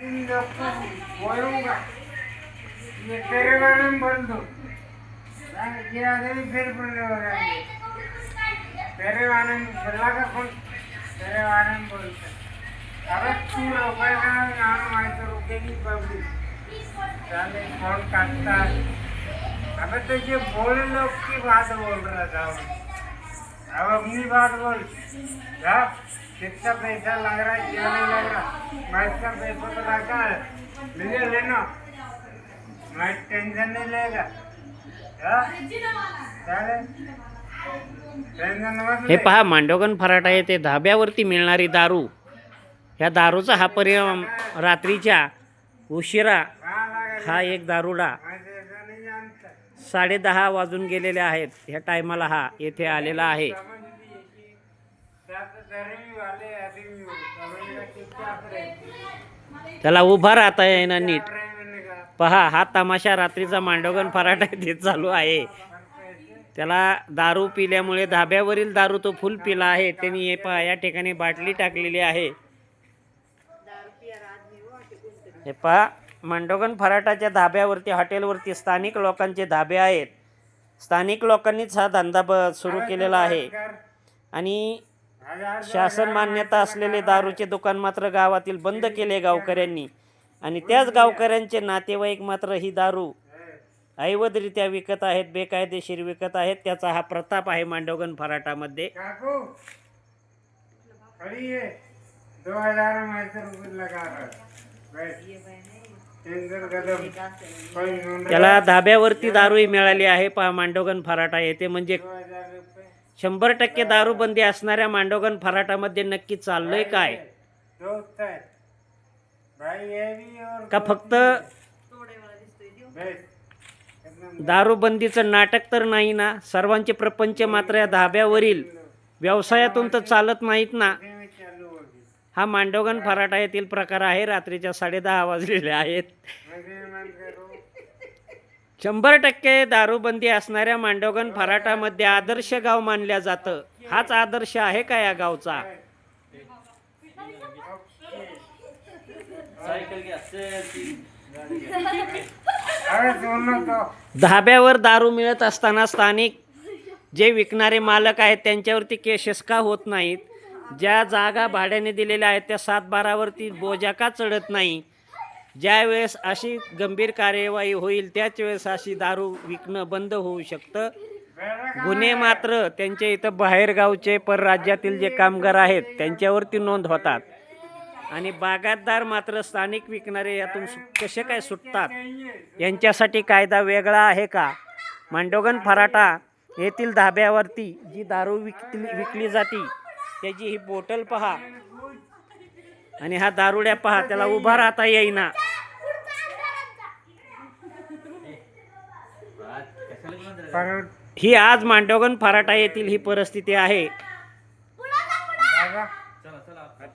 ये तेरे बारे में बोल दो ये आगे भी फिर बोलने वाला है तेरे बारे में बोला का कौन तेरे बारे में बोलता अबे तू रोकेगा नाम आए तो रुकेगी पब्लिक साले फोन काटता अबे तो ये बोले लोग की बात बोल रहा था अब अपनी बात बोल क्या कितना पैसा लग रहा है क्या नहीं लग रहा मैं इसका पैसा तो लगता है मुझे लेना मैं टेंशन नहीं लेगा हे पहा, मांडवगण फराटा येथे धाब्यावरती मिळणारी दारू. ह्या दारूचा हा परिणाम रात्रीच्या उशिरा हा एक दारुडा 10:30 वाजून गेलेले आहेत. ह्या टायमाला हा येथे आलेला आहे. त्याला उभा राहता येईना नीट. पहा, हा तमाशा रात्रीचा मांडवगण फराटा येथे चालू आहे. त्याला दारू पिल्यामुळे धाब्यावरील दारू तो फुल पिला आहे. त्यांनी हे पहा, या ठिकाणी बाटली टाकलेली आहे. हे पहा, मांडवगण फराटाच्या धाब्यावरती हॉटेलवरती स्थानिक लोकांचे धाबे आहेत. स्थानिक लोकांनीच हा धंदा सुरू केलेला आहे. आणि शासन मान्यता असलेले दारूचे दुकान मात्र गावातील बंद केले गावकऱ्यांनी. आणि त्याच गावकऱ्यांचे नातेवाईक मात्र ही दारू अवैधरित्या विकत आहेत, बेकायदेशीर विकत आहेत. त्याचा हा प्रताप आहे मांडवगण फराटामध्ये. त्याला धाब्यावरती दारूही मिळाली आहे. पहा, मांडवगण फराटा येथे म्हणजे 100% दारूबंदी असणाऱ्या मांडवगण फराटामध्ये नक्की चाललंय काय? का फक्त दारूबंदीचं नाटक तर नाही ना? सर्वांचे प्रपंच मात्र या धाब्यावरील व्यवसायातून तर चालत नाहीत ना? हा मांडवगण फराटा येथील प्रकार आहे. रात्रीच्या 10:30 वाजलेले आहेत. 100% दारूबंदी असणाऱ्या मांडवगण फराटामध्ये आदर्श गाव मानल्या जातं. हाच आदर्श आहे का या गावचा? धाब्यावर दारू मिळत असताना स्थानिक जे विकणारे मालक आहेत त्यांच्यावरती केसेस का होत नाहीत? ज्या जागा भाड्याने दिलेल्या आहेत त्या 7/12वरती बोजा का चढत नाही? ज्या वेळेस अशी गंभीर कार्यवाही होईल त्याच वेळेस अशी दारू विकणं बंद होऊ शकतं. गुन्हे मात्र त्यांच्या इथं बाहेरगावचे परराज्यातील जे कामगार आहेत त्यांच्यावरती नोंद होतात. आणि बागायतदार मात्र स्थानिक विकणारे यातून कसे काय सुटतात? यांच्यासाठी कायदा वेगळा आहे का? मांडवगण फराटा येथील धाब्यावरती जी दारू विकली जाते त्याची ही बॉटल पहा. आणि हा दारुड्या पहा, त्याला उभा राहता येईना. ही आज मांडवगण फराटा येथील ही परिस्थिती आहे.